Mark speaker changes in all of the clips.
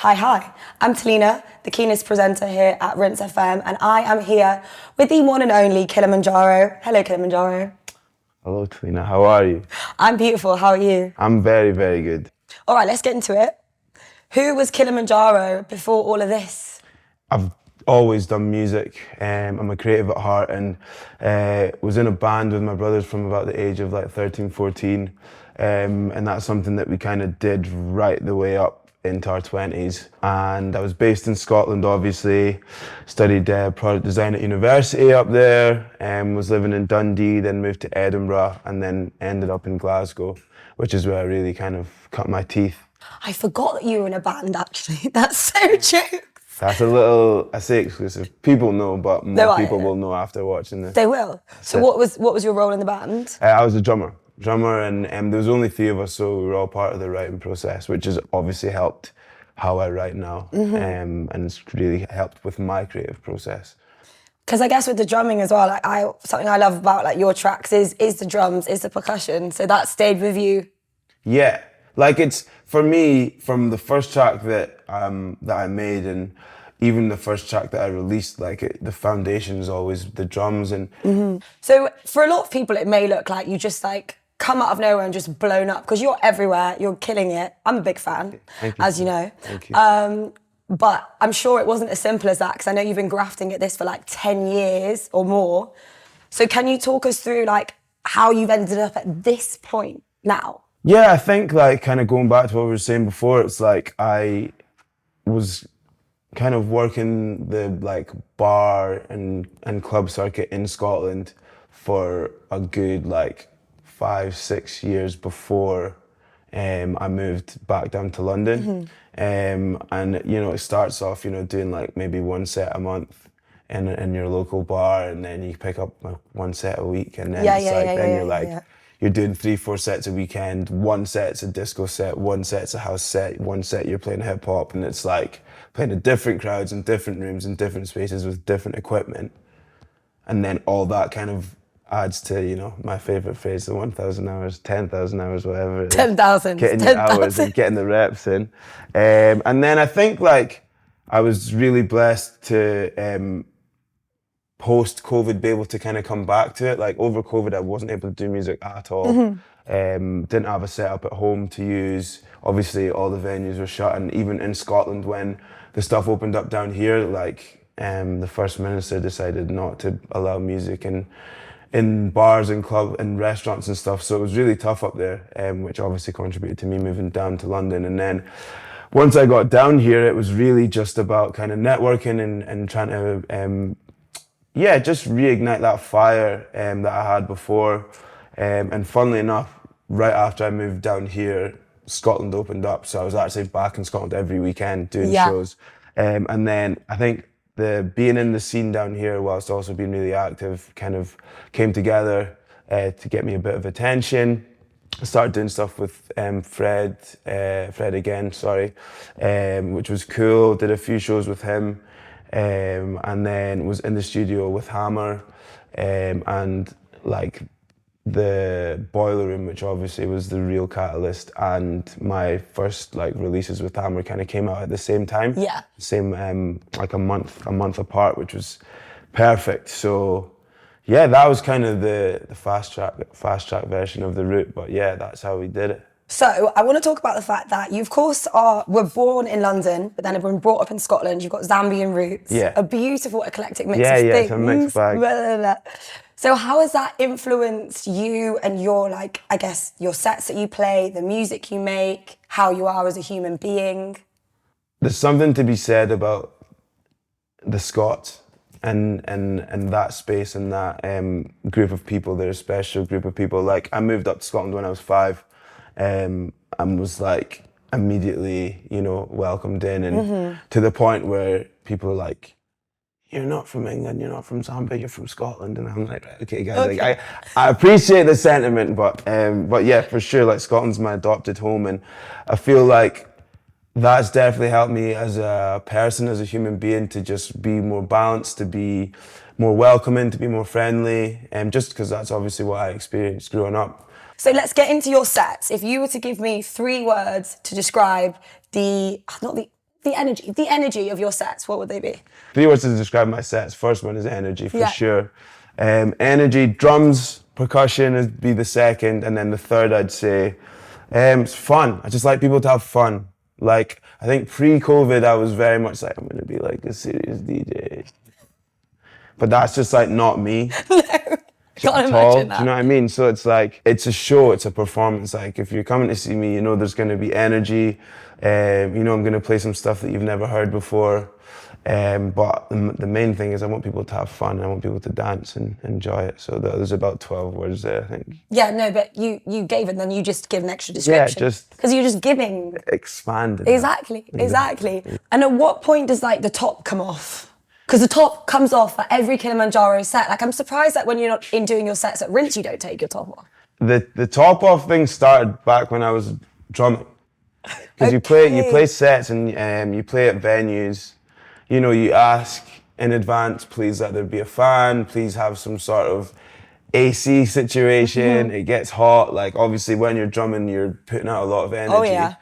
Speaker 1: Hi, I'm Talina, the keenest presenter here at Rinse FM, and I am here with the one and only Kilamanjaro. Hello, Kilamanjaro.
Speaker 2: Hello, Talina. How are you?
Speaker 1: I'm beautiful, how are you?
Speaker 2: I'm very, very good.
Speaker 1: All right, let's get into it. Who was Kilamanjaro before all of this?
Speaker 2: I've always done music. I'm a creative at heart and was in a band with my brothers from about the age of like 13, 14. And that's something that we kind of did right the way up into our 20s. And I was based in Scotland, obviously. Studied product design at university up there. Was living in Dundee, then moved to Edinburgh, and then ended up in Glasgow, which is where I really kind of cut my teeth.
Speaker 1: I forgot that you were in a band, actually. That's so true.
Speaker 2: That's a little, I say exclusive. People know, but more people will know after watching this.
Speaker 1: They will. So what was your role in the band?
Speaker 2: I was a drummer, and there was only 3 of us, so we were all part of the writing process, which has obviously helped how I write now, and it's really helped with my creative process.
Speaker 1: Because I guess with the drumming as well, like something I love about like your tracks is the drums, is the percussion. So that stayed with you.
Speaker 2: Yeah, like it's for me from the first track that I made, and even the first track that I released, like the foundation is always the drums. And
Speaker 1: So for a lot of people, it may look like you just like come out of nowhere and just blown up because you're everywhere, you're killing it. I'm a big fan, as you know.
Speaker 2: Thank you.
Speaker 1: But I'm sure it wasn't as simple as that because I know you've been grafting at this for like 10 years or more. So can you talk us through like how you've ended up at this point now?
Speaker 2: Yeah, I think like kind of going back to what we were saying before, it's like I was kind of working the like bar and club circuit in Scotland for a good like 5-6 years before I moved back down to London. And you know, it starts off, you know, doing like maybe 1 set a month in your local bar, and then you pick up like 1 set a week, and then you're doing 3-4 sets a weekend. 1 set's a disco set, 1 set's a house set, 1 set you're playing hip hop, and it's like playing to different crowds in different rooms in different spaces with different equipment. And then all that kind of adds to, you know, my favorite phrase, the 1,000 hours, 10,000 hours, whatever it is.
Speaker 1: 10,000.
Speaker 2: Getting your hours and getting the reps in. And then I think like I was really blessed to post-COVID be able to kind of come back to it. Like over COVID, I wasn't able to do music at all. Didn't have a setup at home to use. Obviously all the venues were shut, and even in Scotland when the stuff opened up down here, like the First Minister decided not to allow music in bars and clubs and restaurants and stuff. So it was really tough up there, which obviously contributed to me moving down to London. And then once I got down here, it was really just about kind of networking and trying to, just reignite that fire that I had before. And funnily enough, right after I moved down here, Scotland opened up. So I was actually back in Scotland every weekend doing shows. And then I think the being in the scene down here, whilst also being really active, kind of came together to get me a bit of attention. I started doing stuff with Fred again, which was cool. Did a few shows with him, and then was in the studio with Hammer, and like the Boiler Room, which obviously was the real catalyst, and my first like releases with Hammer kind of came out at the same time.
Speaker 1: Yeah.
Speaker 2: Same like a month apart, which was perfect. So yeah, that was kind of the fast track version of the route. But yeah, that's how we did it.
Speaker 1: So I want to talk about the fact that you, of course, were born in London, but then have been brought up in Scotland. You've got Zambian roots.
Speaker 2: Yeah.
Speaker 1: A beautiful eclectic mix of things.
Speaker 2: Yeah, it's a mixed bag.
Speaker 1: Blah, blah, blah. So how has that influenced you and your, like, I guess, your sets that you play, the music you make, how you are as a human being?
Speaker 2: There's something to be said about the Scots and that space and that group of people. They're a special group of people. Like, I moved up to Scotland when I was 5. And was like immediately, you know, welcomed in, and to the point where people are like, "You're not from England, you're not from Zambia, you're from Scotland," and I'm like, "Okay, guys, okay." Like I appreciate the sentiment, but yeah, for sure, like Scotland's my adopted home, and I feel like that's definitely helped me as a person, as a human being, to just be more balanced, to be more welcoming, to be more friendly, just because that's obviously what I experienced growing up.
Speaker 1: So let's get into your sets. If you were to give me 3 words to describe the energy of your sets, what would they be?
Speaker 2: 3 words to describe my sets. First one is energy, for
Speaker 1: Yeah.
Speaker 2: sure. Energy, drums, percussion would be the second, and then the third I'd say, it's fun. I just like people to have fun. Like, I think pre-COVID, I was very much like, I'm gonna be like a serious DJ. But that's just like not me.
Speaker 1: Can't
Speaker 2: at
Speaker 1: imagine
Speaker 2: all.
Speaker 1: that.
Speaker 2: Do you know what I mean? So it's like, it's a show, it's a performance. Like, if you're coming to see me, you know there's going to be energy. You know I'm going to play some stuff that you've never heard before. But the main thing is I want people to have fun. I want people to dance and enjoy it. So there's about 12 words there, I think.
Speaker 1: Yeah, no, but you gave it, then you just give an extra description.
Speaker 2: Yeah, just...
Speaker 1: Because you're just giving.
Speaker 2: Expanded.
Speaker 1: Exactly. And at what point does like the top come off? Because the top comes off at every Kilimanjaro set. Like, I'm surprised that when you're not in doing your sets at Rinse, you don't take your top off.
Speaker 2: The top off thing started back when I was drumming. Because you play sets and you play at venues. You know, you ask in advance, please let there be a fan, please have some sort of AC situation. It gets hot. Like, obviously when you're drumming, you're putting out a lot of energy.
Speaker 1: Oh, yeah.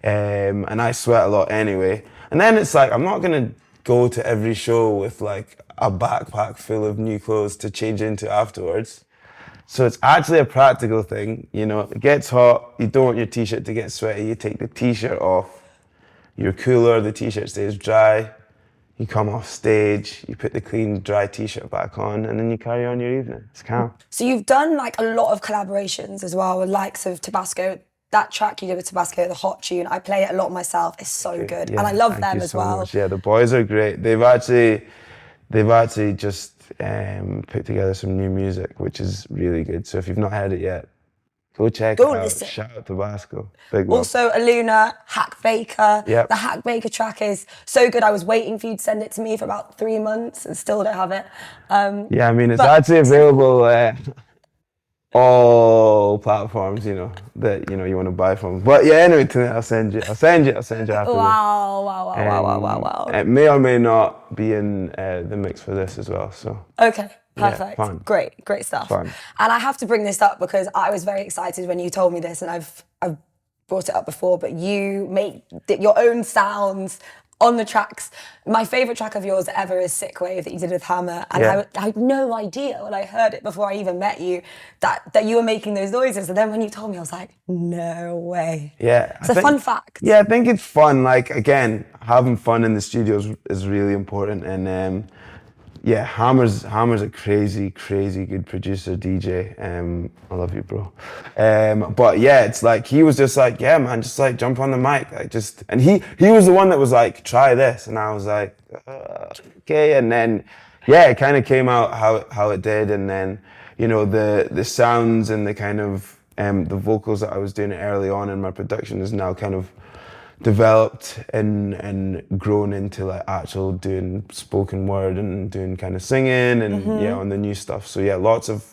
Speaker 2: And I sweat a lot anyway. And then it's like, I'm not gonna go to every show with like a backpack full of new clothes to change into afterwards. So it's actually a practical thing, you know. It gets hot, you don't want your t-shirt to get sweaty, you take the t-shirt off, you're cooler, the t-shirt stays dry, you come off stage, you put the clean, dry t-shirt back on, and then you carry on your evening. It's calm.
Speaker 1: So you've done like a lot of collaborations as well with likes of Tabasco. That track you did with Tabasco, the hot tune, I play it a lot myself. It's so good,
Speaker 2: Yeah,
Speaker 1: and I love
Speaker 2: thank
Speaker 1: them
Speaker 2: you
Speaker 1: as
Speaker 2: so
Speaker 1: well.
Speaker 2: much. Yeah, the boys are great. They've actually just put together some new music, which is really good. So if you've not heard it yet, go check it out.
Speaker 1: Listen.
Speaker 2: Shout out to Tabasco. Big love.
Speaker 1: Also, Aluna, Hack Baker.
Speaker 2: Yep.
Speaker 1: The Hack Baker track is so good. I was waiting for you to send it to me for about 3 months and still don't have it.
Speaker 2: Yeah, I mean, it's actually available all platforms, you know, that, you know, you want to buy from. But yeah, anyway, tonight I'll send you after this.
Speaker 1: Wow.
Speaker 2: It may or may not be in the mix for this as well, so.
Speaker 1: Okay, perfect.
Speaker 2: Yeah, fun.
Speaker 1: Great stuff.
Speaker 2: Fun.
Speaker 1: And I have to bring this up because I was very excited when you told me this, and I've brought it up before, but you make your own sounds on the tracks. My favourite track of yours ever is Sick Wave that you did with Hammer. And I had no idea when I heard it before I even met you that you were making those noises. And then when you told me, I was like, no way.
Speaker 2: Yeah.
Speaker 1: It's a fun fact.
Speaker 2: Yeah, I think it's fun. Like, again, having fun in the studios is really important. And yeah, Hammer's a crazy good producer, DJ. I love you, bro. But yeah, it's like, he was just like, yeah, man, just like jump on the mic. Like, just, and he was the one that was like, try this. And I was like, okay. And then, yeah, it kind of came out how it did. And then, you know, the sounds and the kind of, the vocals that I was doing early on in my production is now kind of developed and grown into like actual doing spoken word and doing kind of singing and yeah, on the new stuff. So yeah, lots of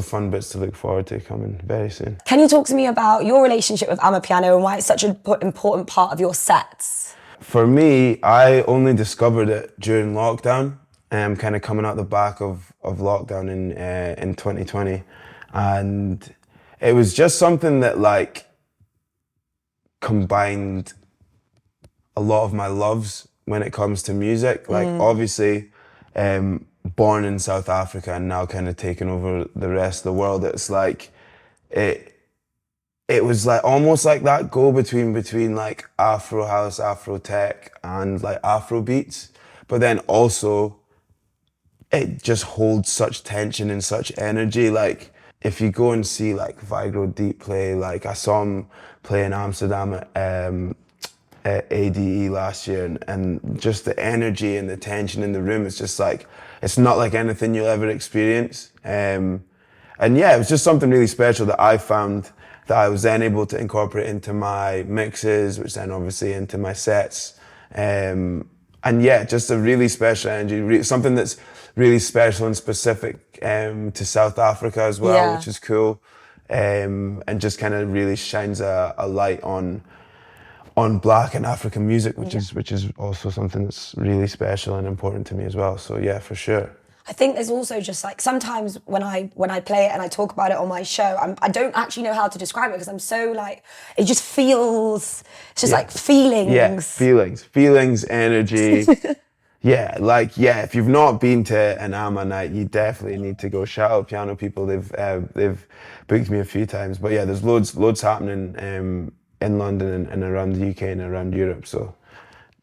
Speaker 2: fun bits to look forward to coming very soon.
Speaker 1: Can you talk to me about your relationship with amapiano and why it's such an important part of your sets?
Speaker 2: For me, I only discovered it during lockdown, kind of coming out the back of lockdown in 2020, and it was just something that like combined a lot of my loves when it comes to music. Like obviously born in South Africa and now kind of taking over the rest of the world, it's like it was like almost like that go between like Afro house, Afro tech and like Afro beats, but then also it just holds such tension and such energy. Like if you go and see like Vigro Deep play, like I saw him play in Amsterdam at ADE last year, and just the energy and the tension in the room, it's just like, it's not like anything you'll ever experience. And yeah, it was just something really special that I found that I was then able to incorporate into my mixes, which then obviously into my sets. And yeah, just a really special energy, something that's really special and specific to South Africa as well, which is cool. And just kind of really shines a light on Black and African music, which is also something that's really special and important to me as well. So yeah, for sure.
Speaker 1: I think there's also just like sometimes when I play it and I talk about it on my show, I don't actually know how to describe it because I'm so like, it just feels, it's just like feelings.
Speaker 2: Yeah, feelings, energy. Yeah, if you've not been to an AMA night, you definitely need to go. Shout out Piano People, they've booked me a few times. But yeah, there's loads happening in London and around the UK and around Europe, so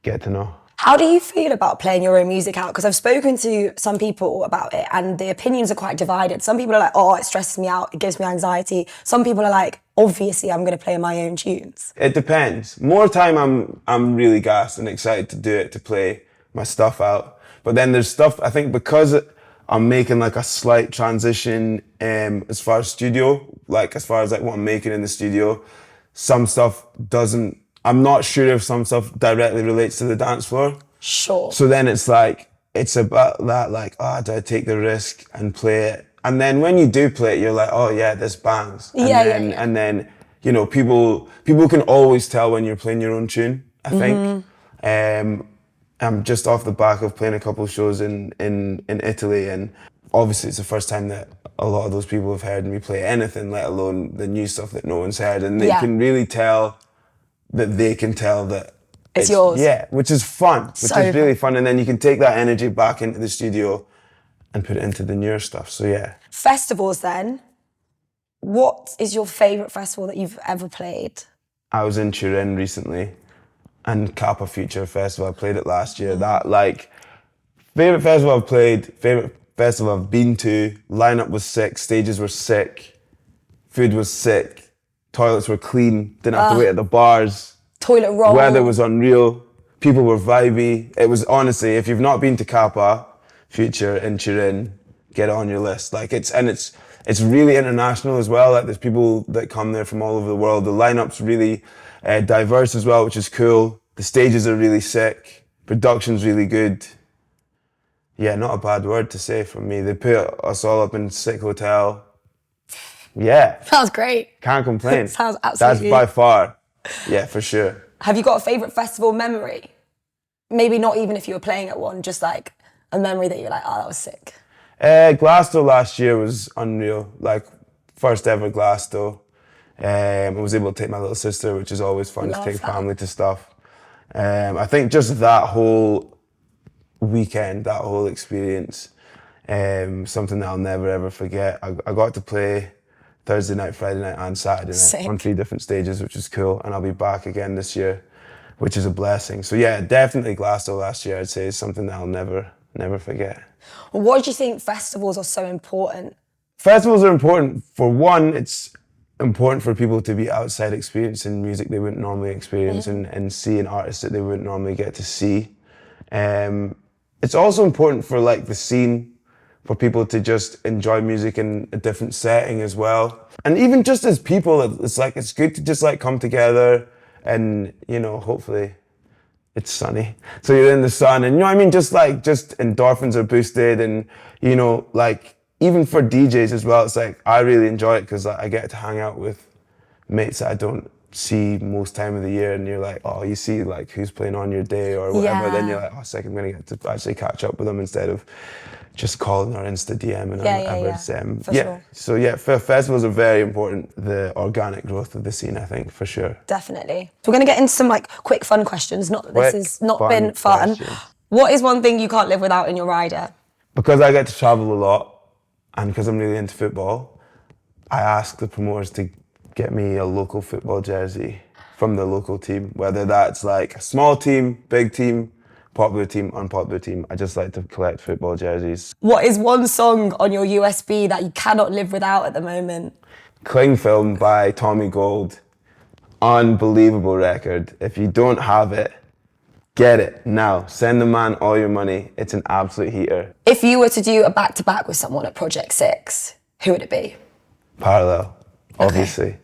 Speaker 2: get to know.
Speaker 1: How do you feel about playing your own music out? Because I've spoken to some people about it and the opinions are quite divided. Some people are like, oh, it stresses me out, it gives me anxiety. Some people are like, obviously I'm going to play my own tunes.
Speaker 2: It depends. More time I'm really gassed and excited to do it, to play my stuff out. But then there's stuff, I think because I'm making like a slight transition as far as studio, like as far as like what I'm making in the studio, some stuff doesn't, I'm not sure if some stuff directly relates to the dance floor.
Speaker 1: Sure.
Speaker 2: So then it's like, it's about that, like, do I take the risk and play it? And then when you do play it, you're like, oh yeah, this bangs. And then, you know, people can always tell when you're playing your own tune, I think. I'm just off the back of playing a couple of shows in Italy, and obviously it's the first time that a lot of those people have heard me play anything, let alone the new stuff that no one's heard. And they can really tell that it's yours. Yeah, which is fun, which is really fun. And then you can take that energy back into the studio and put it into the newer stuff, so yeah.
Speaker 1: Festivals then, what is your favourite festival that you've ever played?
Speaker 2: I was in Turin recently, and Kappa Future Festival, I played it last year. That, like, favourite festival I've played, favourite festival I've been to, lineup was sick, stages were sick, food was sick, toilets were clean, didn't have to wait at the bars.
Speaker 1: Toilet roll.
Speaker 2: Weather was unreal, people were vibey. It was, honestly, if you've not been to Kappa Future in Turin, get it on your list. Like, it's really international as well. Like, there's people that come there from all over the world. The lineup's really diverse as well, which is cool. The stages are really sick. Production's really good. Yeah, not a bad word to say from me. They put us all up in a sick hotel. Yeah.
Speaker 1: Sounds great.
Speaker 2: Can't complain.
Speaker 1: Sounds absolutely.
Speaker 2: That's by far. Yeah, for sure.
Speaker 1: Have you got a favourite festival memory? Maybe not even if you were playing at one, just like a memory that you're like, oh, that was sick.
Speaker 2: Glasgow last year was unreal. Like, first ever Glasgow. I was able to take my little sister, which is always fun to take family to stuff. I think just that whole weekend, that whole experience, something that I'll never ever forget. I got to play Thursday night, Friday night and Saturday night on 3 different stages, which is cool. And I'll be back again this year, which is a blessing. So yeah, definitely Glasgow last year, I'd say, is something that I'll never forget.
Speaker 1: What do you think festivals are so important?
Speaker 2: Festivals are important. For one, it's important for people to be outside experiencing music they wouldn't normally experience and seeing artists that they wouldn't normally get to see. It's also important for like the scene, for people to just enjoy music in a different setting as well. And even just as people, it's like, it's good to just like come together and, you know, hopefully it's sunny. So you're in the sun and, you know what I mean? Just endorphins are boosted and, you know, like even for DJs as well, it's like, I really enjoy it because I get to hang out with mates that I don't see most time of the year, and you're like, oh, you see like who's playing on your day or whatever, then you're like, oh, sick, I'm gonna get to actually catch up with them instead of just calling or Insta DM and whatever. So yeah, festivals are very important, the organic growth of the scene, I think, for sure.
Speaker 1: Definitely. So we're gonna get into some like quick fun questions, not that this has not been fun. What is one thing you can't live without in your rider? Because
Speaker 2: I get to travel a lot and because I'm really into football, I ask the promoters to get me a local football jersey from the local team, whether that's like a small team, big team, popular team, unpopular team. I just like to collect football jerseys.
Speaker 1: What is one song on your USB that you cannot live without at the moment?
Speaker 2: Cling Film by Tommy Gold. Unbelievable record. If you don't have it, get it now. Send the man all your money. It's an absolute heater.
Speaker 1: If you were to do a back-to-back with someone at Project 6, who would it be?
Speaker 2: Parallel, obviously.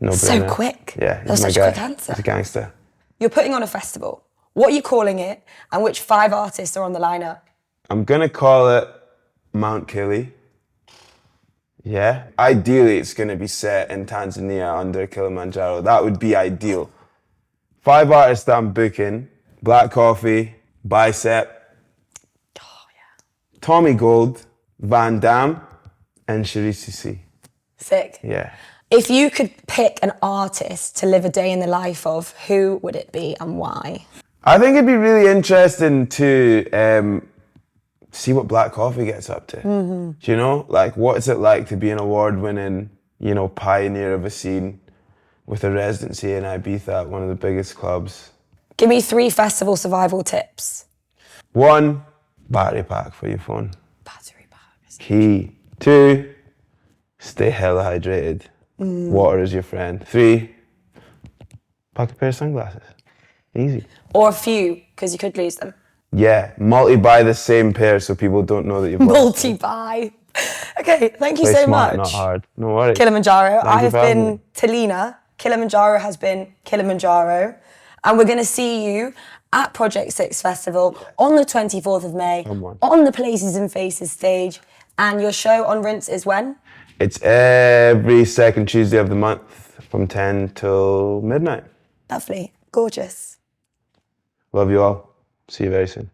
Speaker 2: No brainer.
Speaker 1: So quick.
Speaker 2: Yeah,
Speaker 1: that's such a quick answer.
Speaker 2: He's a gangster.
Speaker 1: You're putting on a festival. What are you calling it, and which 5 artists are on the lineup?
Speaker 2: I'm gonna call it Mount Kili. Yeah. Ideally, it's gonna be set in Tanzania under Kilamanjaro. That would be ideal. 5 artists that I'm booking: Black Coffee, Bicep, Tommy Gold, Van Damme, and Charisse C.
Speaker 1: Sick.
Speaker 2: Yeah.
Speaker 1: If you could pick an artist to live a day in the life of, who would it be and why?
Speaker 2: I think it'd be really interesting to see what Black Coffee gets up to. Do you know? Like, what is it like to be an award-winning, you know, pioneer of a scene with a residency in Ibiza, one of the biggest clubs?
Speaker 1: Give me 3 festival survival tips.
Speaker 2: 1, battery pack for your phone.
Speaker 1: Battery pack.
Speaker 2: Key. 2, stay hella hydrated. Water is your friend. 3, pack a pair of sunglasses. Easy.
Speaker 1: Or a few, because you could lose them.
Speaker 2: Yeah, multi-buy the same pair so people don't know that you've bought.
Speaker 1: Multi-buy. Okay, thank you
Speaker 2: Play
Speaker 1: so
Speaker 2: smart,
Speaker 1: much.
Speaker 2: not hard. No worries.
Speaker 1: Kilimanjaro. I have
Speaker 2: for having
Speaker 1: been
Speaker 2: me.
Speaker 1: Talina. Kilimanjaro has been Kilimanjaro. And we're going to see you at Project 6 Festival on the 24th of May, on the Places and Faces stage. And your show on Rinse is when?
Speaker 2: It's every second Tuesday of the month from 10 till midnight.
Speaker 1: Lovely. Gorgeous.
Speaker 2: Love you all. See you very soon.